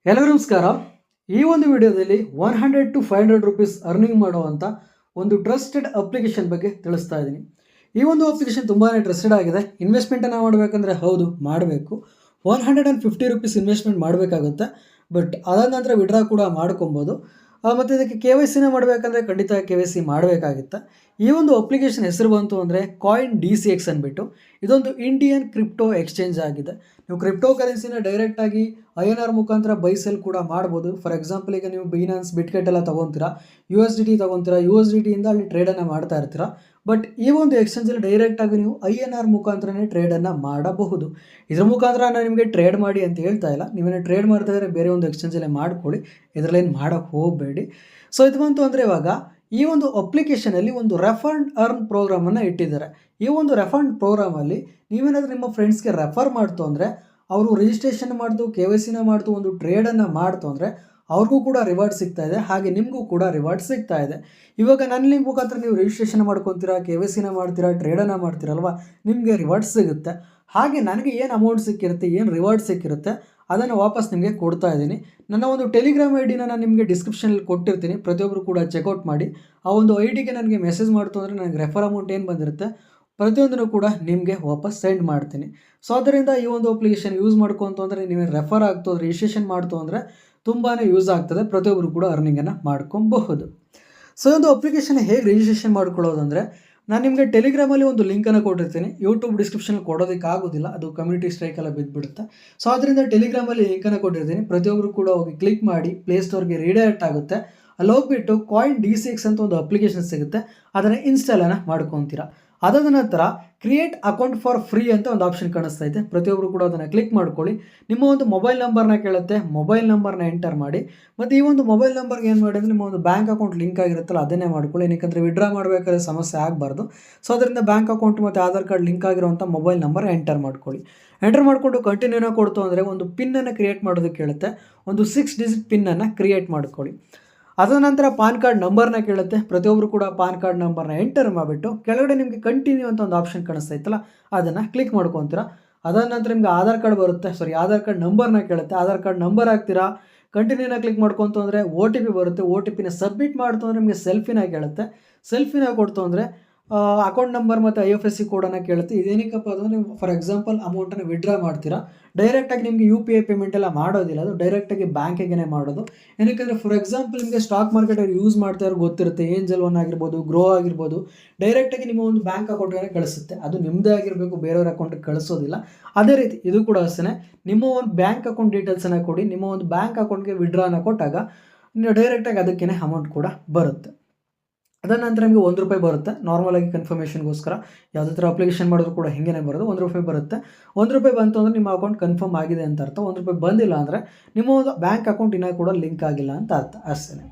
ಎಲ್ಲರಿಗೂ ನಮಸ್ಕಾರ. ಈ ಒಂದು ವಿಡಿಯೋದಲ್ಲಿ 100 to 500 ರೂಪೀಸ್ ಅರ್ನಿಂಗ್ ಮಾಡುವಂಥ ಒಂದು ಟ್ರಸ್ಟೆಡ್ ಅಪ್ಲಿಕೇಶನ್ ಬಗ್ಗೆ ತಿಳಿಸ್ತಾ ಇದ್ದೀನಿ. ಈ ಒಂದು ಅಪ್ಲಿಕೇಶನ್ ತುಂಬಾ ಟ್ರಸ್ಟೆಡ್ ಆಗಿದೆ. ಇನ್ವೆಸ್ಟ್ಮೆಂಟನ್ನು ಮಾಡಬೇಕಂದ್ರೆ ಹೌದು ಮಾಡಬೇಕು. 150 ರೂಪೀಸ್ ಇನ್ವೆಸ್ಟ್ಮೆಂಟ್ ಮಾಡಬೇಕಾಗುತ್ತೆ. ಬಟ್ ಅದಾದ ನಂತರ ವಿಡ್ರಾ ಕೂಡ ಮಾಡ್ಕೊಬೋದು. ಮತ್ತು ಇದಕ್ಕೆ KYC ಮಾಡಬೇಕಂದ್ರೆ ಖಂಡಿತ KYC ಮಾಡಬೇಕಾಗುತ್ತೆ. ಈ ಒಂದು ಅಪ್ಲಿಕೇಶನ್ ಹೆಸರು ಬಂತು ಅಂದರೆ CoinDCX ಅಂದ್ಬಿಟ್ಟು. ಇದೊಂದು ಇಂಡಿಯನ್ ಕ್ರಿಪ್ಟೋ ಎಕ್ಸ್ಚೇಂಜ್ ಆಗಿದೆ. ನೀವು ಕ್ರಿಪ್ಟೋ ಕರೆನ್ಸಿನ ಡೈರೆಕ್ಟಾಗಿ INR ಮುಖಾಂತರ ಬೈ ಸೆಲ್ ಕೂಡ ಮಾಡ್ಬೋದು. ಫಾರ್ ಎಕ್ಸಾಂಪಲ್ ಈಗ ನೀವು ಬೈನಾನ್ಸ್, ಬಿಟ್ಗೆಟ್ ಎಲ್ಲ ತೊಗೊತೀರಾ, USDT ತೊಗೊತೀರಾ, USDTಯಿಂದ ಅಲ್ಲಿ ಟ್ರೇಡನ್ನು ಮಾಡ್ತಾ ಇರ್ತೀರಾ. ಬಟ್ ಈ ಒಂದು ಎಕ್ಸ್ಚೇಂಜಲ್ಲಿ ಡೈರೆಕ್ಟಾಗಿ ನೀವು INR ಮುಖಾಂತರನೇ ಟ್ರೇಡನ್ನು ಮಾಡಬಹುದು. ಇದ್ರ ಮುಖಾಂತರ ನಾನು ನಿಮಗೆ ಟ್ರೇಡ್ ಮಾಡಿ ಅಂತ ಹೇಳ್ತಾ ಇಲ್ಲ. ನೀವೇನು ಟ್ರೇಡ್ ಮಾಡ್ತಾ ಇದ್ದರೆ ಬೇರೆ ಒಂದು ಎಕ್ಸ್ಚೇಂಜಲ್ಲೇ ಮಾಡ್ಕೊಳ್ಳಿ, ಇದರಲ್ಲೇನು ಮಾಡೋಕ್ಕೆ ಹೋಗಬೇಡಿ. ಸೊ ಇದು ಬಂತು ಅಂದರೆ ಇವಾಗ ಈ ಒಂದು ಅಪ್ಲಿಕೇಶನಲ್ಲಿ ಒಂದು ರೆಫರ್ ಅಂಡ್ ಅರ್ನ್ ಪ್ರೋಗ್ರಾಮನ್ನು ಇಟ್ಟಿದ್ದಾರೆ. ಈ ಒಂದು ರೆಫರ್ ಅಂಡ್ ಪ್ರೋಗ್ರಾಮಲ್ಲಿ ನೀವೇನಾದರೂ ನಿಮ್ಮ ಫ್ರೆಂಡ್ಸ್ಗೆ ರೆಫರ್ ಮಾಡ್ತು ಅಂದರೆ ಅವರು ರಿಜಿಸ್ಟ್ರೇಷನ್ ಮಾಡ್ತು, KYC ಮಾಡ್ತು, ಒಂದು ಟ್ರೇಡನ್ನು ಮಾಡ್ತು ಅಂದರೆ ಅವ್ರಿಗೂ ಕೂಡ ರಿವಾರ್ಡ್ ಸಿಗ್ತಾ ಇದೆ, ಹಾಗೆ ನಿಮಗೂ ಕೂಡ ರಿವಾರ್ಡ್ ಸಿಗ್ತಾ ಇದೆ. ಇವಾಗ ನನ್ನ ಲಿಂಕ್ ಮುಖಾಂತರ ನೀವು ರಿಜಿಸ್ಟ್ರೇಷನ್ ಮಾಡ್ಕೊತೀರಾ, KYC ಮಾಡ್ತೀರಾ, ಟ್ರೇಡನ್ನು ಮಾಡ್ತೀರಲ್ವ, ನಿಮಗೆ ರಿವಾರ್ಡ್ ಸಿಗುತ್ತೆ. ಹಾಗೆ ನನಗೆ ಏನು ಅಮೌಂಟ್ ಸಿಕ್ಕಿರುತ್ತೆ, ಏನು ರಿವಾರ್ಡ್ ಸಿಕ್ಕಿರುತ್ತೆ ಅದನ್ನು ವಾಪಸ್ ನಿಮಗೆ ಕೊಡ್ತಾ ಇದ್ದೀನಿ. ನನ್ನ ಒಂದು ಟೆಲಿಗ್ರಾಮ್ ID ನಾನು ನಿಮಗೆ ಡಿಸ್ಕ್ರಿಪ್ಷನಲ್ಲಿ ಕೊಟ್ಟಿರ್ತೀನಿ, ಪ್ರತಿಯೊಬ್ಬರು ಕೂಡ ಚೆಕ್ಔಟ್ ಮಾಡಿ. ಆ ಒಂದು ID ನನಗೆ ಮೆಸೇಜ್ ಮಾಡ್ತು ಅಂದರೆ ನನಗೆ ರೆಫರ್ ಅಮೌಂಟ್ ಏನು ಬಂದಿರುತ್ತೆ ಪ್ರತಿಯೊಂದನ್ನು ಕೂಡ ನಿಮಗೆ ವಾಪಸ್ ಸೆಂಡ್ ಮಾಡ್ತೀನಿ. ಸೊ ಅದರಿಂದ ಈ ಒಂದು ಅಪ್ಲಿಕೇಶನ್ ಯೂಸ್ ಮಾಡ್ಕೊಂತು ಅಂದರೆ ನೀವು ರೆಫರ್ ಆಗ್ತು, ರಿಜಿಸ್ಟ್ರೇಷನ್ ಮಾಡ್ತು ಅಂದರೆ ತುಂಬಾ ಯೂಸ್ ಆಗ್ತದೆ, ಪ್ರತಿಯೊಬ್ಬರು ಕೂಡ ಅರ್ನಿಂಗನ್ನು ಮಾಡ್ಕೊಬಹುದು. ಸೊ ಒಂದು ಅಪ್ಲಿಕೇಶನ್ ಹೇಗೆ ರಿಜಿಸ್ಟ್ರೇಷನ್ ಮಾಡ್ಕೊಳ್ಳೋದು ಅಂದರೆ ನಾನು ನಿಮಗೆ ಟೆಲಿಗ್ರಾಮಲ್ಲಿ ಒಂದು ಲಿಂಕನ್ನು ಕೊಟ್ಟಿರ್ತೀನಿ. ಯೂಟ್ಯೂಬ್ ಡಿಸ್ಕ್ರಿಪ್ಷನಲ್ಲಿ ಕೊಡೋದಕ್ಕೆ ಆಗೋದಿಲ್ಲ, ಅದು ಕಮ್ಯುನಿಟಿ ಸ್ಟ್ರೈಕೆಲ್ಲ ಬಿದ್ದುಬಿಡುತ್ತೆ. ಸೊ ಅದರಿಂದ ಟೆಲಿಗ್ರಾಮಲ್ಲಿ ಲಿಂಕನ್ನು ಕೊಟ್ಟಿರ್ತೀನಿ, ಪ್ರತಿಯೊಬ್ಬರು ಕೂಡ ಹೋಗಿ ಕ್ಲಿಕ್ ಮಾಡಿ ಪ್ಲೇಸ್ಟೋರ್ಗೆ ರೀಡೈರೆಕ್ಟ್ ಆಗುತ್ತೆ. ಅಲ್ಲಿ ಹೋಗ್ಬಿಟ್ಟು CoinDCX ಅಂತ ಒಂದು ಅಪ್ಲಿಕೇಶನ್ ಸಿಗುತ್ತೆ, ಅದನ್ನು ಇನ್ಸ್ಟಾಲನ್ನು ಮಾಡ್ಕೊತೀರಾ. ಅದಾದ ನಂತರ ಕ್ರಿಯೇಟ್ ಅಕೌಂಟ್ ಫಾರ್ ಫ್ರೀ ಅಂತ ಒಂದು ಆಪ್ಷನ್ ಕಾಣಿಸ್ತಾ ಇದೆ, ಪ್ರತಿಯೊಬ್ಬರು ಕೂಡ ಅದನ್ನು ಕ್ಲಿಕ್ ಮಾಡ್ಕೊಳ್ಳಿ. ನಿಮ್ಮ ಒಂದು ಮೊಬೈಲ್ ನಂಬರ್ನ ಕೇಳುತ್ತೆ, ಮೊಬೈಲ್ ನಂಬರ್ನ ಎಂಟರ್ ಮಾಡಿ. ಮತ್ತು ಈ ಒಂದು ಮೊಬೈಲ್ ನಂಬರ್ಗೆ ಏನು ಮಾಡಿ ಅಂದರೆ ನಿಮ್ಮ ಒಂದು ಬ್ಯಾಂಕ್ ಅಕೌಂಟ್ ಲಿಂಕ್ ಆಗಿರುತ್ತಲ್ಲ ಅದನ್ನೇ ಮಾಡ್ಕೊಳ್ಳಿ. ಏನಕ್ಕೆ ವಿಡ್ರಾ ಮಾಡಬೇಕಾದ್ರೆ ಸಮಸ್ಯೆ ಆಗಬಾರ್ದು. ಸೊ ಅದರಿಂದ ಬ್ಯಾಂಕ್ ಅಕೌಂಟ್ ಮತ್ತು ಆಧಾರ್ ಕಾರ್ಡ್ ಲಿಂಕ್ ಆಗಿರುವಂಥ ಮೊಬೈಲ್ ನಂಬರ್ ಎಂಟರ್ ಮಾಡ್ಕೊಳ್ಳಿ. ಎಂಟರ್ ಮಾಡಿಕೊಂಡು ಕಂಟಿನ್ಯೂನ ಕೊಡ್ತು ಅಂದರೆ ಒಂದು ಪಿನ್ನನ್ನು ಕ್ರಿಯೇಟ್ ಮಾಡೋದಕ್ಕೆ ಕೇಳುತ್ತೆ, ಒಂದು 6 ಡಿಜಿಟ್ ಪಿನ್ನನ್ನು ಕ್ರಿಯೇಟ್ ಮಾಡ್ಕೊಳ್ಳಿ. ಅದರ ನಂತರ ಪಾನ್ ಕಾರ್ಡ್ ನಂಬರ್ನ ಕೇಳುತ್ತೆ, ಪ್ರತಿಯೊಬ್ಬರು ಕೂಡ ಪಾನ್ ಕಾರ್ಡ್ ನಂಬರ್ನ ಎಂಟರ್ ಮಾಡಿಬಿಟ್ಟು ಕೆಳಗಡೆ ನಿಮಗೆ ಕಂಟಿನ್ಯೂ ಅಂತ ಒಂದು ಆಪ್ಷನ್ ಕಾಣಿಸ್ತಾ ಇತ್ತಲ್ಲ ಅದನ್ನು ಕ್ಲಿಕ್ ಮಾಡ್ಕೊತೀರಾ. ಅದಾದ ನಂತರ ನಿಮಗೆ ಆಧಾರ್ ಕಾರ್ಡ್ ಬರುತ್ತೆ, ಆಧಾರ್ ಕಾರ್ಡ್ ನಂಬರ್ನ ಕೇಳುತ್ತೆ, ಆಧಾರ್ ಕಾರ್ಡ್ ನಂಬರ್ ಹಾಕ್ತೀರಾ. ಕಂಟಿನ್ಯೂನ ಕ್ಲಿಕ್ ಮಾಡ್ಕೊತು ಅಂದರೆ OTP ಬರುತ್ತೆ, OTPನ ಸಬ್ಮಿಟ್ ಮಾಡ್ತು ಅಂದರೆ ನಿಮಗೆ ಸೆಲ್ಫಿನ ಕೇಳುತ್ತೆ. ಸೆಲ್ಫಿನ ಕೊಡ್ತು ಅಂದರೆ ಅಕೌಂಟ್ ನಂಬರ್ ಮತ್ತು IFSC ಕೋಡನ್ನು ಕೇಳುತ್ತೆ. ಇದೇನಕ್ಕಪ್ಪ ಅಂದರೆ ನೀವು ಫಾರ್ ಎಕ್ಸಾಂಪಲ್ ಅಮೌಂಟನ್ನು ವಿಡ್ರಾ ಮಾಡ್ತೀರಾ, ಡೈರೆಕ್ಟಾಗಿ ನಿಮಗೆ UPI ಪೇಮೆಂಟ್ ಎಲ್ಲ ಮಾಡೋದಿಲ್ಲ, ಅದು ಡೈರೆಕ್ಟಾಗಿ ಬ್ಯಾಂಕಿಗೆ ಮಾಡೋದು. ಏನಕ್ಕೆ ಫಾರ್ ಎಕ್ಸಾಂಪಲ್ ನಿಮಗೆ ಸ್ಟಾಕ್ ಮಾರ್ಕೆಟಲ್ಲಿ ಯೂಸ್ ಮಾಡ್ತಾ ಇರೋ ಗೊತ್ತಿರುತ್ತೆ, ಏಂಜಲ್ ಒನ್ ಆಗಿರ್ಬೋದು, ಗ್ರೋ ಆಗಿರ್ಬೋದು, ಡೈರೆಕ್ಟಾಗಿ ನಿಮ್ಮ ಒಂದು ಬ್ಯಾಂಕ್ ಅಕೌಂಟ್ಗೆ ಕಳಿಸುತ್ತೆ. ಅದು ನಿಮ್ಮದೇ ಆಗಿರಬೇಕು, ಬೇರೆಯವ್ರ ಅಕೌಂಟಿಗೆ ಕಳಿಸೋದಿಲ್ಲ. ಅದೇ ರೀತಿ ಇದು ಕೂಡ ಅಷ್ಟೇ, ನಿಮ್ಮ ಒಂದು ಬ್ಯಾಂಕ್ ಅಕೌಂಟ್ ಡೀಟೇಲ್ಸನ್ನು ಕೊಡಿ, ನಿಮ್ಮ ಒಂದು ಬ್ಯಾಂಕ್ ಅಕೌಂಟ್ಗೆ ವಿಡ್ರಾನ ಕೊಟ್ಟಾಗ ನೀವು ಡೈರೆಕ್ಟಾಗಿ ಅದಕ್ಕೇ ಅಮೌಂಟ್ ಕೂಡ ಬರುತ್ತೆ. ಅದರ ನಂತರ ನಿಮಗೆ ₹1 ಬರುತ್ತೆ. ನಾರ್ಮಲಾಗಿ ಕನ್ಫರ್ಮೇಷನ್ಗೋಸ್ಕರ ಯಾವುದೇ ಥರ ಅಪ್ಲಿಕೇಶನ್ ಮಾಡಿದ್ರು ಕೂಡ ಹಿಂಗೇ ಬರೋದು, ₹1 ಬರುತ್ತೆ. ₹1 ಬಂತು ಅಂದರೆ ನಿಮ್ಮ ಅಕೌಂಟ್ ಕನ್ಫರ್ಮ್ ಆಗಿದೆ ಅಂತ ಅರ್ಥ. ₹1 ಬಂದಿಲ್ಲ ಅಂದರೆ ನಿಮ್ಮ ಒಂದು ಬ್ಯಾಂಕ್ ಅಕೌಂಟ್ ಇನ್ನೂ ಕೂಡ ಲಿಂಕ್ ಆಗಿಲ್ಲ ಅಂತ ಅರ್ಥ ಅಷ್ಟೇ.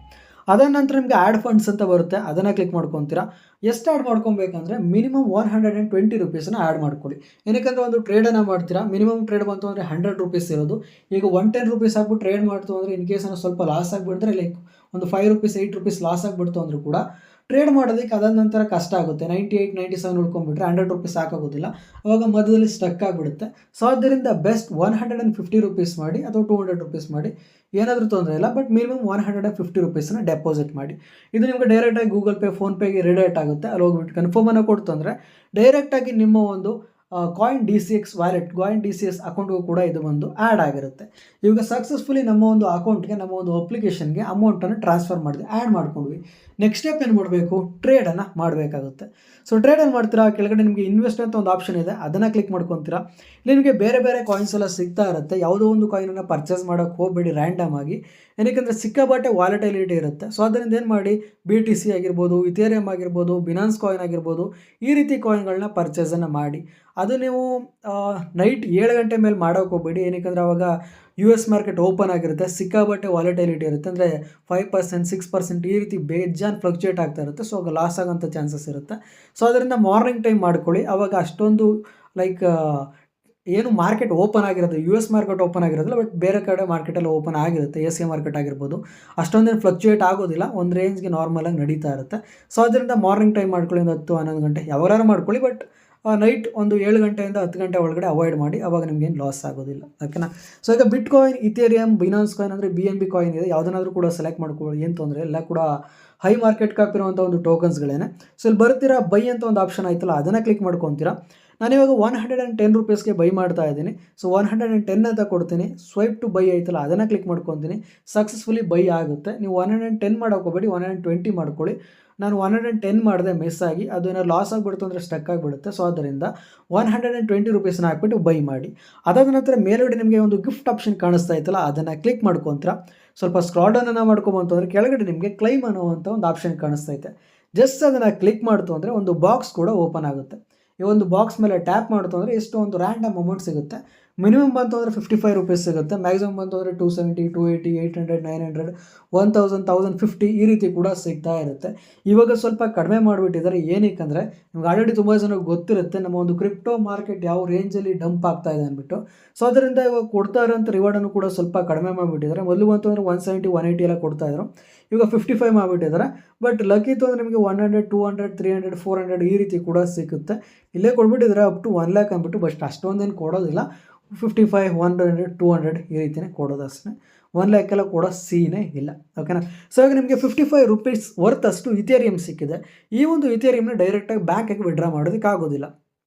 ಅದರ ನಂತರ ನಿಮಗೆ ಆ್ಯಡ್ ಫಂಡ್ಸ್ ಅಂತ ಬರುತ್ತೆ, ಅದನ್ನು ಕ್ಲಿಕ್ ಮಾಡ್ಕೊತೀರಾ. ಎಷ್ಟು ಆ್ಯಡ್ ಮಾಡ್ಕೊಬೇಕಂದ್ರೆ ಮಿನಿಮಮ್ ₹120 ಆ್ಯಡ್ ಮಾಡ್ಕೊಳ್ಳಿ. ಏನಕ್ಕೆ ಒಂದು ಟ್ರೇಡನ್ನು ಮಾಡ್ತೀರಾ, ಮಿನಿಮಮ್ ಟ್ರೇಡ್ ಬಂತು ಅಂದರೆ ₹100 ಇರೋದು. ಈಗ ₹110 ಹಾಕ್ಬಿಟ್ಟು ಟ್ರೇಡ್ ಮಾಡ್ತು ಅಂದರೆ ಇನ್ ಕೇಸ್ ಸ್ವಲ್ಪ ಲಾಸ್ ಆಗಿಬಿಡ್ತಾರೆ, ಲೈಕ್ ಒಂದು ₹5 ₹8 ಲಾಸ್ ಆಗಿಬಿಡ್ತು ಅಂದರೂ ಕೂಡ ಟ್ರೇಡ್ ಮಾಡೋದಕ್ಕೆ ಅದಾದ ನಂತರ ಕಷ್ಟ ಆಗುತ್ತೆ. 98 97 ಉಳ್ಕೊಂಡ್ಬಿಟ್ರೆ ₹100 ಸಾಕಾಗೋದಿಲ್ಲ, ಅವಾಗ ಮಧ್ಯದಲ್ಲಿ ಸ್ಟಕ್ ಆಗಿಬಿಡುತ್ತೆ. ಸೊ ಆದ್ದರಿಂದ ಬೆಸ್ಟ್ ₹150 ಮಾಡಿ ಅಥವಾ ₹200 ಮಾಡಿ, ಏನಾದರೂ ತೊಂದರೆ ಇಲ್ಲ. ಬಟ್ ಮಿನಿಮಮ್ ₹150 ಡೆಪಾಸಿಟ್ ಮಾಡಿ. ಇದು ನಿಮಗೆ ಡೈರೆಕ್ಟಾಗಿ ಗೂಗಲ್ ಪೇ, ಫೋನ್ಪೇಗೆ ರಿಡೈರೆಕ್ಟ್ ಆಗುತ್ತೆ. ಅಲ್ಲಿ ಹೋಗ್ಬಿಟ್ಟು ಕನ್ಫರ್ಮನ್ನು ಕೊಡ್ತು ಅಂದರೆ ಡೈರೆಕ್ಟಾಗಿ ನಿಮ್ಮ ಒಂದು CoinDCX ವ್ಯಾಲೆಟ್, CoinDCX ಅಕೌಂಟ್ಗೂ ಕೂಡ ಇದು ಒಂದು ಆ್ಯಡ್ ಆಗಿರುತ್ತೆ. ಇವಾಗ ಸಕ್ಸಸ್ಫುಲಿ ನಮ್ಮ ಒಂದು ಅಕೌಂಟ್ಗೆ, ನಮ್ಮ ಒಂದು ಅಪ್ಲಿಕೇಶನ್ಗೆ ಅಮೌಂಟನ್ನು ಟ್ರಾನ್ಸ್ಫರ್ ಮಾಡಿದ್ವಿ, ಆ್ಯಡ್ ಮಾಡ್ಕೊಂಡ್ವಿ. ನೆಕ್ಸ್ಟ್ ಸ್ಟೆಪ್ ಏನು ಮಾಡಬೇಕು, ಟ್ರೇಡನ್ನು ಮಾಡಬೇಕಾಗುತ್ತೆ. ಸೊ ಟ್ರೇಡನ್ನು ಮಾಡ್ತೀರಾ, ಕೆಳಗಡೆ ನಿಮಗೆ ಇನ್ವೆಸ್ಟ್ ಅಂತ ಒಂದು ಆಪ್ಷನ್ ಇದೆ, ಅದನ್ನು ಕ್ಲಿಕ್ ಮಾಡ್ಕೊತೀರಾ. ಇಲ್ಲಿ ನಿಮಗೆ ಬೇರೆ ಬೇರೆ ಕಾಯಿನ್ಸ್ ಎಲ್ಲ ಸಿಗ್ತಾ ಇರುತ್ತೆ. ಯಾವುದೋ ಒಂದು ಕಾಯಿನನ್ನು ಪರ್ಚೇಸ್ ಮಾಡೋಕ್ಕೆ ಹೋಗಬೇಡಿ ರ್ಯಾಂಡಮ್ ಆಗಿ, ಏನಕ್ಕೆ ಸಿಕ್ಕಾಬಟ್ಟೆ ವಾಲಟೈಲಿಟಿ ಇರುತ್ತೆ. ಸೊ ಅದರಿಂದ ಏನು ಮಾಡಿ, BTC ಆಗಿರ್ಬೋದು, ಇಥೇರಿಯಮ್ ಆಗಿರ್ಬೋದು, ಬಿನಾನ್ಸ್ ಕಾಯಿನ್ ಆಗಿರ್ಬೋದು, ಈ ರೀತಿ ಕಾಯಿನ್ಗಳನ್ನ ಪರ್ಚೇಸನ್ನು ಮಾಡಿ. ಅದು ನೀವು ನೈಟ್ 7 ಗಂಟೆ ಮೇಲೆ ಮಾಡೋಕೆ ಹೋಗಬೇಡಿ. ಏನಕ್ಕೆ ಆವಾಗ US ಮಾರ್ಕೆಟ್ ಓಪನ್ ಆಗಿರುತ್ತೆ, ಸಿಕ್ಕಾಬಟ್ಟೆ ವಾಲಟೈಲಿಟಿ ಇರುತ್ತೆ, ಅಂದರೆ 5% 6% ಈ ರೀತಿ ಬೇಜಾನ್ ಫ್ಲಕ್ಚುಯೇಟ್ ಆಗ್ತಾ ಇರುತ್ತೆ. ಸೊ ಆಗ ಲಾಸ್ ಆಗೋಂಥ ಚಾನ್ಸಸ್ ಇರುತ್ತೆ. ಸೊ ಅದರಿಂದ ಮಾರ್ನಿಂಗ್ ಟೈಮ್ ಮಾಡ್ಕೊಳ್ಳಿ, ಆವಾಗ ಅಷ್ಟೊಂದು ಲೈಕ್ ಏನು ಮಾರ್ಕೆಟ್ ಓಪನ್ ಆಗಿರೋದು, US ಮಾರ್ಕೆಟ್ ಓಪನ್ ಆಗಿರೋದಿಲ್ಲ, ಬಟ್ ಬೇರೆ ಕಡೆ ಮಾರ್ಕೆಟಲ್ಲಿ ಓಪನ್ ಆಗಿರುತ್ತೆ, Asia ಮಾರ್ಕೆಟ್ ಆಗಿರ್ಬೋದು, ಅಷ್ಟೊಂದೇನು ಫ್ಲಕ್ಚುಯೇಟ್ ಆಗೋದಿಲ್ಲ, ಒಂದು ರೇಂಜ್ಗೆ ನಾರ್ಮಲಾಗಿ ನಡೀತಾ ಇರುತ್ತೆ. ಸೊ ಅದರಿಂದ ಮಾರ್ನಿಂಗ್ ಟೈಮ್ ಮಾಡ್ಕೊಳ್ಳಿ, ಒಂದು 10 11 ಗಂಟೆ ಯಾವಾಗಾರು ಮಾಡ್ಕೊಳ್ಳಿ. ಬಟ್ ನೈಟ್ ಒಂದು 7 ಗಂಟೆಯಿಂದ 10 ಗಂಟೆ ಒಳಗಡೆ ಅವಾಯ್ಡ್ ಮಾಡಿ, ಅವಾಗ ನಿಮ್ಗೇನು ಲಾಸ್ ಆಗೋದಿಲ್ಲ, ಓಕೆನಾ. ಸೊ ಈಗ ಬಿಟ್ ಕಾಯಿನ್, ಇಥೇರಿಯಂ, ಬಿನಾನ್ಸ್ ಕಾಯಿನ್ ಅಂದರೆ BNB ಕಾಯಿನ್ ಇದೆ, ಯಾವುದನ್ನಾದರೂ ಕೂಡ ಸೆಲೆಕ್ಟ್ ಮಾಡ್ಕೊಳ್ಳಿ, ಏನು ತೊಂದರೆ ಎಲ್ಲ ಕೂಡ ಹೈ ಮಾರ್ಕೆಟ್ ಕ್ಯಾಪ್ ಇರುವಂಥ ಒಂದು ಟೋಕನ್ಸ್ಗಳೇನೆ. ಸೊ ಇಲ್ಲಿ ಬರ್ತೀರಾ, ಬೈ ಅಂತ ಒಂದು ಆಪ್ಷನ್ ಆಯ್ತಲ್ಲ, ಅದನ್ನು ಕ್ಲಿಕ್ ಮಾಡ್ಕೊತೀರಾ. ನಾನಿವಾಗ 110 ರೂಪೀಸ್ಗೆ ಬೈ ಮಾಡ್ತಾ ಇದ್ದೀನಿ. ಸೊ 110 ಅಂತ ಕೊಡ್ತೀನಿ, ಸ್ವೈಪ್ ಟು ಬೈ ಆಯ್ತಲ್ಲ, ಅದನ್ನು ಕ್ಲಿಕ್ ಮಾಡ್ಕೊತೀನಿ, ಸಕ್ಸಸ್ಫುಲಿ ಬೈ ಆಗುತ್ತೆ. ನೀವು 110 ಮಾಡೋಕೋಬೇಡಿ, 120 ಮಾಡ್ಕೊಳ್ಳಿ. ನಾನು 110 ಮಾಡಿದೆ ಮಿಸ್ ಆಗಿ, ಅದು ಏನಾದ್ರು ಲಾಸ್ ಆಗಿಬಿಡ್ತು ಅಂದರೆ ಸ್ಟಕ್ ಆಗಿಬಿಡುತ್ತೆ. ಸೊ ಆದ್ದರಿಂದ 120 ರೂಪೀಸ್ನ ಹಾಕ್ಬಿಟ್ಟು ಬೈ ಮಾಡಿ. ಅದಾದ ನಂತರ ಮೇಲ್ಗಡೆ ನಿಮಗೆ ಒಂದು ಗಿಫ್ಟ್ ಆಪ್ಷನ್ ಕಾಣಿಸ್ತಾ ಇತ್ತಲ್ಲ, ಅದನ್ನು ಕ್ಲಿಕ್ ಮಾಡ್ಕೊತೀರಾ. ಸ್ವಲ್ಪ ಸ್ಕ್ರಾಲ್ ಡೌನನ್ನು ಮಾಡ್ಕೊಬಂತು ಅಂದರೆ ಕೆಳಗಡೆ ನಿಮಗೆ ಕ್ಲೈಮ್ ಅನ್ನುವಂಥ ಒಂದು ಆಪ್ಷನ್ ಕಾಣಿಸ್ತೈತೆ. ಜಸ್ಟ್ ಅದನ್ನು ಕ್ಲಿಕ್ ಮಾಡ್ತು ಅಂದರೆ ಒಂದು ಬಾಕ್ಸ್ ಕೂಡ ಓಪನ್ ಆಗುತ್ತೆ. ಈ ಒಂದು ಬಾಕ್ಸ್ ಮೇಲೆ ಟ್ಯಾಪ್ ಮಾಡ್ತು ಅಂದರೆ ಎಷ್ಟು ಒಂದು ರ್ಯಾಂಡಮ್ ಅಮೌಂಟ್ ಸಿಗುತ್ತೆ. ಮಿನಿಮಮ್ ಬಂತು ಅಂದರೆ 55 ರೂಪೀಸ್ ಸಿಗುತ್ತೆ, ಮ್ಯಾಕ್ಸಿಮಮ್ ಬಂತು ಅಂದರೆ 270, 280, 800, 900, 1000, 1050 ಈ ರೀತಿ ಕೂಡ ಸಿಗ್ತಾ ಇರುತ್ತೆ. ಇವಾಗ ಸ್ವಲ್ಪ ಕಡಿಮೆ ಮಾಡಿಬಿಟ್ಟಿದ್ದಾರೆ, ಏನಕ್ಕೆ ನಿಮ್ಗೆ ಆಲ್ರೆಡಿ ತುಂಬ ಜನಕ್ಕೆ ಗೊತ್ತಿರುತ್ತೆ ನಮ್ಮ ಒಂದು ಕ್ರಿಪ್ಟೋ ಮಾರ್ಕೆಟ್ ಯಾವ ರೇಂಜಲ್ಲಿ ಡಂಪ್ ಆಗ್ತಾ ಇದೆ ಅಂದ್ಬಿಟ್ಟು. ಸೊ ಅದರಿಂದ ಇವಾಗ ಕೊಡ್ತಾ ಇರೋಂಥ ರಿವಾರ್ಡನ್ನು ಕೂಡ ಸ್ವಲ್ಪ ಕಡಿಮೆ ಮಾಡಿಬಿಟ್ಟಿದ್ದಾರೆ. ಮೊದಲು ಬಂತು ಅಂದರೆ 170, 180 ಎಲ್ಲ ಕೊಡ್ತಾಯಿದ್ರು, ಇವಾಗ 55 ಮಾಡಿಬಿಟ್ಟಿದ್ದಾರೆ. ಬಟ್ ಲಕ್ಕಿತ್ತು ಅಂದರೆ ನಿಮಗೆ 100, 200, 300, 400 ಈ ರೀತಿ ಕೂಡ ಸಿಗುತ್ತೆ. ಇಲ್ಲೇ ಕೊಡ್ಬಿಟ್ಟಿದ್ದಾರೆ ಅಪ್ ಟು 1 ಲ್ಯಾಕ್ ಅಂದ್ಬಿಟ್ಟು, ಬಟ್ ಅಷ್ಟೊಂದೇನು ಕೊಡೋದಿಲ್ಲ. 55, 100, 200 ಈ ರೀತಿಯೇ ಕೊಡೋದು ಅಷ್ಟೇ. 1 ಲ್ಯಾಕೆಲ್ಲ ಕೊಡೋ ಸೀನೇ ಇಲ್ಲ, ಓಕೆನಾ. ಸೊ ಈಗ ನಿಮಗೆ 55 ರೂಪೀಸ್ ವರ್ತ್ ಅಷ್ಟು ಇಥೇರಿಯಂ ಸಿಕ್ಕಿದೆ. ಈ ಒಂದು ಇಥೇರಿಯಂನ ಡೈರೆಕ್ಟಾಗಿ ಬ್ಯಾಂಕಿಗೆ ವಿಡ್ರಾ ಮಾಡೋದಕ್ಕಾಗೋದಿಲ್ಲ.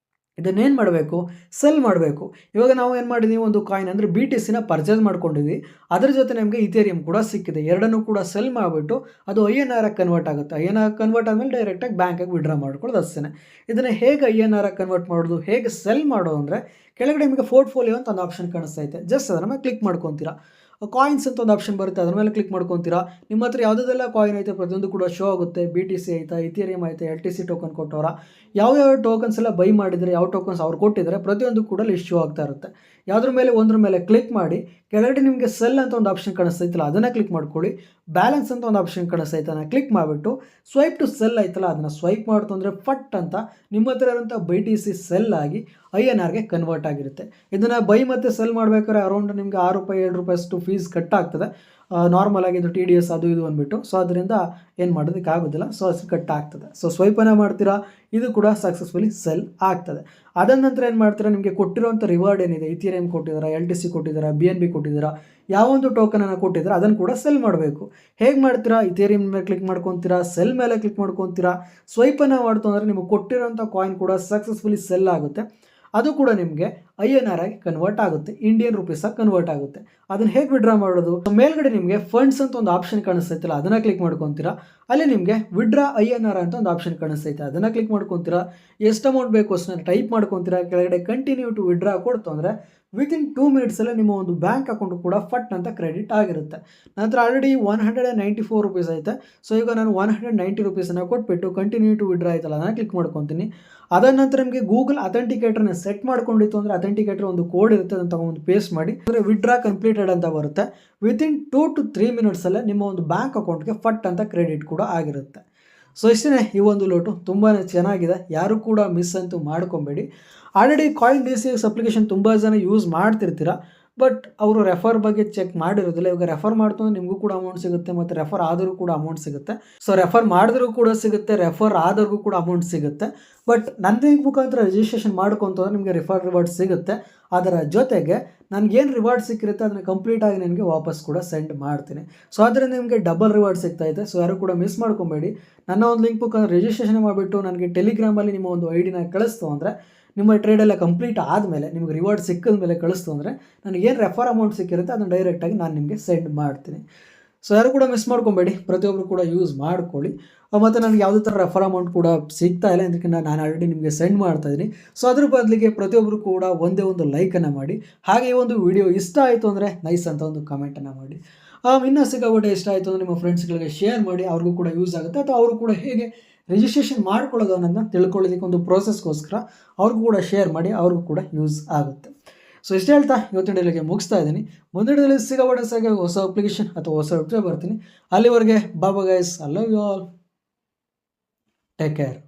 ಇದನ್ನೇನು ಮಾಡಬೇಕು, ಸೆಲ್ ಮಾಡಬೇಕು. ಇವಾಗ ನಾವು ಏನು ಮಾಡಿದ್ದೀವಿ, ಒಂದು ಕಾಯಿನ್ ಅಂದರೆ BTCನ ಪರ್ಚೇಸ್ ಮಾಡ್ಕೊಂಡಿದ್ವಿ, ಅದರ ಜೊತೆ ನಮಗೆ ಇಥೇರಿಯಂ ಕೂಡ ಸಿಕ್ಕಿದೆ. ಎರಡನ್ನೂ ಕೂಡ ಸೆಲ್ ಮಾಡಿಬಿಟ್ಟು ಅದು INR ಕನ್ವರ್ಟ್ ಆಗುತ್ತೆ. INR ಕನ್ವರ್ಟ್ ಆದಮೇಲೆ ಡೈರೆಕ್ಟಾಗಿ ಬ್ಯಾಂಕಿಗೆ ವಿಡ್ರಾ ಮಾಡ್ಕೊಳ್ಳೋದು ಅಷ್ಟೇ. ಇದನ್ನು ಹೇಗೆ INR ಕನ್ವರ್ಟ್ ಮಾಡೋದು, ಹೇಗೆ ಸೆಲ್ ಮಾಡೋದು ಅಂದರೆ ಕೆಳಗಡೆ ನಿಮಗೆ ಪೋರ್ಟ್ಫೋಲಿಯೋ ಅಂತ ಒಂದು ಆಪ್ಷನ್ ಕಾಣಿಸ್ತೈತೆ. ಜಸ್ಟ್ ಅದರ ಮೇಲೆ ಕ್ಲಿಕ್ ಮಾಡ್ಕೊತೀರಾ. ಕಾಯಿನ್ಸ್ ಅಂತ ಒಂದು ಆಪ್ಷನ್ ಬರುತ್ತೆ, ಅದ್ರ ಮೇಲೆ ಕ್ಲಿಕ್ ಮಾಡ್ಕೊತೀರಾ. ನಿಮ್ಮ ಹತ್ರ ಯಾವುದೆಲ್ಲ ಕಾಯಿನ್ ಐತೆ ಪ್ರತಿಯೊಂದು ಕೂಡ ಶೋ ಆಗುತ್ತೆ. BTC ಐತಾ, ಇಥೇರಿಯಂ ಐತೆ, LTC ಟೋಕನ್ ಕೊಟ್ಟವರ, ಯಾವ್ಯಾವ ಟೋಕನ್ಸ್ ಎಲ್ಲ ಬೈ ಮಾಡಿದರೆ, ಯಾವ ಟೋಕನ್ಸ್ ಅವ್ರು ಕೊಟ್ಟಿದ್ದಾರೆ ಪ್ರತಿಯೊಂದು ಕೂಡ ಲಿಸ್ಟ್ ಶೋ ಆಗ್ತಾ ಇರುತ್ತೆ. ಯಾವುದ್ರ ಮೇಲೆ ಒಂದ್ರ ಮೇಲೆ ಕ್ಲಿಕ್ ಮಾಡಿ ಕೆಳಗಡೆ ನಿಮಗೆ ಸೆಲ್ ಅಂತ ಒಂದು ಆಪ್ಷನ್ ಕಾಣಿಸ್ತೈತಲ್ಲ, ಅದನ್ನು ಕ್ಲಿಕ್ ಮಾಡ್ಕೊಳ್ಳಿ. ಬ್ಯಾಲೆನ್ಸ್ ಅಂತ ಒಂದು ಆಪ್ಷನ್ ಕಾಣಿಸ್ತೈತೆ, ಅದನ್ನು ಕ್ಲಿಕ್ ಮಾಡಿಬಿಟ್ಟು ಸ್ವೈಪ್ ಟು ಸೆಲ್ ಐತಲ್ಲ, ಅದನ್ನು ಸ್ವೈಪ್ ಮಾಡ್ತು ಅಂದರೆ ಫಟ್ ಅಂತ ನಿಮ್ಮ ಹತ್ರ ಇರೋಂಥ BTC ಸೆಲ್ ಆಗಿ INRಗೆ ಕನ್ವರ್ಟ್ ಆಗಿರುತ್ತೆ. ಇದನ್ನು ಬೈ ಮತ್ತು ಸೆಲ್ ಮಾಡಬೇಕಾದ್ರೆ ಅರೌಂಡ್ ನಿಮಗೆ 6 ರೂಪಾಯಿ 7 ರೂಪಾಯಿ ಅಷ್ಟು ಫೀಸ್ ಕಟ್ ಆಗ್ತದೆ. ನಾರ್ಮಲ್ ಆಗಿ ಇದು TDS ಅದು ಇದು ಅಂದ್ಬಿಟ್ಟು. ಸೊ ಅದರಿಂದ ಏನು ಮಾಡೋದಕ್ಕಾಗೋದಿಲ್ಲ, ಸೊ ಅಷ್ಟು ಕಟ್ ಆಗ್ತದೆ. ಸೊ ಸ್ವೈಪನ್ನು ಮಾಡ್ತೀರಾ, ಇದು ಕೂಡ ಸಕ್ಸಸ್ಫುಲಿ ಸೆಲ್ ಆಗ್ತದೆ. ಅದಾದ ನಂತರ ಏನು ಮಾಡ್ತೀರಾ, ನಿಮಗೆ ಕೊಟ್ಟಿರೋಂಥ ರಿವಾರ್ಡ್ ಏನಿದೆ, ಇಥೇರಿಯಂ ಕೊಟ್ಟಿದ್ದಾರೆ, LTC ಕೊಟ್ಟಿದ್ದಾರೆ, BNB ಕೊಟ್ಟಿದ್ದೀರಾ, ಯಾವೊಂದು ಟೋಕನನ್ನು ಕೊಟ್ಟಿದ್ದಾರೆ ಅದನ್ನು ಕೂಡ ಸೆಲ್ ಮಾಡಬೇಕು. ಹೇಗೆ ಮಾಡ್ತೀರಾ, ಇಥೇರಿಯಂ ಮೇಲೆ ಕ್ಲಿಕ್ ಮಾಡ್ಕೊತೀರಾ, ಸೆಲ್ ಮೇಲೆ ಕ್ಲಿಕ್ ಮಾಡ್ಕೊತೀರಾ. ಸ್ವೈಪನ್ನು ಮಾಡ್ತು ಅಂದರೆ ನಿಮಗೆ ಕೊಟ್ಟಿರೋಂಥ ಕಾಯಿನ್ ಕೂಡ ಸಕ್ಸಸ್ಫುಲಿ ಸೆಲ್ ಆಗುತ್ತೆ. ಅದು ಕೂಡ ನಿಮಗೆ INR ಆಗಿ ಕನ್ವರ್ಟ್ ಆಗುತ್ತೆ, ಇಂಡಿಯನ್ ರುಪೀಸಾಗಿ ಕನ್ವರ್ಟ್ ಆಗುತ್ತೆ. ಅದನ್ನು ಹೇಗೆ ವಿಡ್ರಾ ಮಾಡೋದು, ಮೇಲ್ಗಡೆ ನಿಮಗೆ ಫಂಡ್ಸ್ ಅಂತ ಒಂದು ಆಪ್ಷನ್ ಕಾಣಿಸ್ತೈತಲ್ಲ, ಅದನ್ನು ಕ್ಲಿಕ್ ಮಾಡ್ಕೊತೀರಾ. ಅಲ್ಲಿ ನಿಮಗೆ ವಿಡ್ರಾ INR ಅಂತ ಒಂದು ಆಪ್ಷನ್ ಕಾಣಿಸ್ತೈತೆ, ಅದನ್ನು ಕ್ಲಿಕ್ ಮಾಡ್ಕೊತೀರಾ. ಎಷ್ಟು ಅಮೌಂಟ್ ಬೇಕು ಅಷ್ಟನ್ನು ಟೈಪ್ ಮಾಡ್ಕೊತೀರಾ. ಕೆಳಗಡೆ ಕಂಟಿನ್ಯೂ ಟು ವಿಡ್ರಾ ಕೊಡ್ತು ಅಂದರೆ ವಿತಿನ್ 2 ಮಿನಿಟ್ಸಲ್ಲೇ ನಿಮ್ಮ ಒಂದು ಬ್ಯಾಂಕ್ ಅಕೌಂಟ್ ಕೂಡ ಫಟ್ ಅಂತ ಕ್ರೆಡಿಟ್ ಆಗಿರುತ್ತೆ. ನಂತರ ಆಲ್ರೆಡಿ 194 ರೂಪೀಸ್ ಐತೆ. ಸೊ ಈಗ ನಾನು 190 ರೂಪೀಸನ್ನು ಕೊಟ್ಬಿಟ್ಟು ಕಂಟಿನ್ಯೂ ಟು ವಿಡ್ರಾ ಆಯ್ತಲ್ಲ, ಅದನ್ನು ಕ್ಲಿಕ್ ಮಾಡ್ಕೊತೀನಿ. ಅದಾದ ನಂತರ ನಿಮಗೆ ಗೂಗಲ್ ಅಥೆಂಟಿಕೇಟರ್ನ ಸೆಟ್ ಮಾಡ್ಕೊಂಡಿತ್ತು ಅಂದರೆ ಅಥೆಂಟಿಕೇಟರ್ ಒಂದು ಕೋಡ್ ಇರುತ್ತೆ, ಅದನ್ನು ತಗೊಂಡು ಪೇಸ್ಟ್ ಮಾಡಿ ಅಂದರೆ ವಿಡ್ರಾ ಕಂಪ್ಲೀಟೆಡ್ ಅಂತ ಬರುತ್ತೆ. ವಿತಿನ್ 2 to 3 ಮಿನಿಟ್ಸಲ್ಲೇ ನಿಮ್ಮ ಒಂದು ಬ್ಯಾಂಕ್ ಅಕೌಂಟ್ಗೆ ಫಟ್ ಅಂತ ಕ್ರೆಡಿಟ್ ಕೂಡ ಆಗಿರುತ್ತೆ. ಸೊ ಇಷ್ಟೇ ಈ ಒಂದು ಲೋಟು, ತುಂಬಾ ಚೆನ್ನಾಗಿದೆ, ಯಾರು ಕೂಡ ಮಿಸ್ ಅಂತೂ ಮಾಡ್ಕೊಬೇಡಿ. ಆಲ್ರೆಡಿ ಕಾಯಿನ್ DCX ಅಪ್ಲಿಕೇಶನ್ ತುಂಬ ಜನ ಯೂಸ್ ಮಾಡ್ತಿರ್ತೀರ, ಬಟ್ ಅವರು ರೆಫರ್ ಬಗ್ಗೆ ಚೆಕ್ ಮಾಡಿರೋದಿಲ್ಲ. ಇವಾಗ ರೆಫರ್ ಮಾಡ್ತು ಅಂದರೆ ನಿಮಗೂ ಕೂಡ ಅಮೌಂಟ್ ಸಿಗುತ್ತೆ, ಮತ್ತು ರೆಫರ್ ಆದರೂ ಕೂಡ ಅಮೌಂಟ್ ಸಿಗುತ್ತೆ. ಸೊ ರೆಫರ್ ಮಾಡಿದ್ರೂ ಕೂಡ ಸಿಗುತ್ತೆ, ರೆಫರ್ ಆದವ್ರಿಗೂ ಕೂಡ ಅಮೌಂಟ್ ಸಿಗುತ್ತೆ. ಬಟ್ ನನ್ನ ಲಿಂಕ್ ಮುಖಾಂತರ ರಿಜಿಸ್ಟ್ರೇಷನ್ ಮಾಡ್ಕೊಂತಂದ್ರೆ ನಿಮಗೆ ರಿವಾರ್ಡ್ ಸಿಗುತ್ತೆ. ಅದರ ಜೊತೆಗೆ ನನಗೇನು ರಿವಾರ್ಡ್ ಸಿಕ್ಕಿರುತ್ತೆ ಅದನ್ನು ಕಂಪ್ಲೀಟಾಗಿ ನನಗೆ ವಾಪಸ್ ಕೂಡ ಸೆಂಡ್ ಮಾಡ್ತೀನಿ. ಸೊ ಅದರಿಂದ ನಿಮಗೆ ಡಬಲ್ ರಿವಾರ್ಡ್ ಸಿಗ್ತಾಯಿದೆ. ಸೊ ಯಾರು ಕೂಡ ಮಿಸ್ ಮಾಡ್ಕೊಬೇಡಿ. ನನ್ನ ಒಂದು ಲಿಂಕ್ ಮುಖಾಂತರ ರಿಜಿಸ್ಟ್ರೇಷನ್ ಮಾಡಿಬಿಟ್ಟು ನನಗೆ ಟೆಲಿಗ್ರಾಮಲ್ಲಿ ನಿಮ್ಮ ಒಂದು ID ಕಳಿಸ್ತು ಅಂದರೆ, ನಿಮ್ಮ ಟ್ರೇಡೆಲ್ಲ ಕಂಪ್ಲೀಟ್ ಆದಮೇಲೆ ನಿಮಗೆ ರಿವಾರ್ಡ್ ಸಿಕ್ಕಿದ ಮೇಲೆ ಕಳಿಸ್ತು ಅಂದರೆ ನನಗೇನು ರೆಫರ್ ಅಮೌಂಟ್ ಸಿಕ್ಕಿರುತ್ತೆ ಅದನ್ನು ಡೈರೆಕ್ಟಾಗಿ ನಾನು ನಿಮಗೆ ಸೆಂಡ್ ಮಾಡ್ತೀನಿ. ಸೊ ಯಾರು ಕೂಡ ಮಿಸ್ ಮಾಡ್ಕೊಬೇಡಿ, ಪ್ರತಿಯೊಬ್ಬರು ಕೂಡ ಯೂಸ್ ಮಾಡ್ಕೊಳ್ಳಿ. ಮತ್ತು ನನಗೆ ಯಾವುದೇ ಥರ ರೆಫರ್ ಅಮೌಂಟ್ ಕೂಡ ಸಿಗ್ತಾ ಇಲ್ಲ, ಅದಕ್ಕೆ ನಾನು ಆಲ್ರೆಡಿ ನಿಮಗೆ ಸೆಂಡ್ ಮಾಡ್ತಾಯಿದ್ದೀನಿ. ಸೊ ಅದ್ರ ಬದಲಿಗೆ ಪ್ರತಿಯೊಬ್ಬರು ಕೂಡ ಒಂದೇ ಒಂದು ಲೈಕನ್ನು ಮಾಡಿ. ಹಾಗೆ ಈ ಒಂದು ವಿಡಿಯೋ ಇಷ್ಟ ಆಯಿತು ಅಂದರೆ ನೈಸ್ ಅಂತ ಒಂದು ಕಮೆಂಟನ್ನು ಮಾಡಿ. ಇನ್ನೂ ಸಿಕ್ಕಾಪಟ್ಟೆ ಇಷ್ಟ ಆಯಿತು ಅಂದರೆ ನಿಮ್ಮ ಫ್ರೆಂಡ್ಸ್ಗಳಿಗೆ ಶೇರ್ ಮಾಡಿ, ಅವ್ರಿಗೂ ಕೂಡ ಯೂಸ್ ಆಗುತ್ತೆ. ಅಥವಾ ಅವರು ಕೂಡ ಹೇಗೆ ರಿಜಿಸ್ಟ್ರೇಷನ್ ಮಾಡ್ಕೊಳ್ಳೋದು ಅನ್ನೋದನ್ನ ತಿಳ್ಕೊಳ್ಳೋದಕ್ಕೆ ಒಂದು ಪ್ರೋಸೆಸ್ಗೋಸ್ಕರ ಅವ್ರಿಗೂ ಕೂಡ ಶೇರ್ ಮಾಡಿ, ಅವ್ರಿಗೂ ಕೂಡ ಯೂಸ್ ಆಗುತ್ತೆ. ಸೊ ಇಷ್ಟು ಹೇಳ್ತಾ ಇವತ್ತಿನ ಡೇಲಿಗೆ ಮುಗಿಸ್ತಾ ಇದ್ದೀನಿ. ಮುಂದಿನ ಡೇಲಿ ಸಿಗೋಬಡಿಸಾಗಿ ಹೊಸ ಅಪ್ಲಿಕೇಶನ್ ಅಥವಾ ಹೊಸ ವೆಬ್ಸೈಟ್ ಬರ್ತೀನಿ. ಅಲ್ಲಿವರೆಗೆ ಬಾಬಾ guys, I love you all, take care.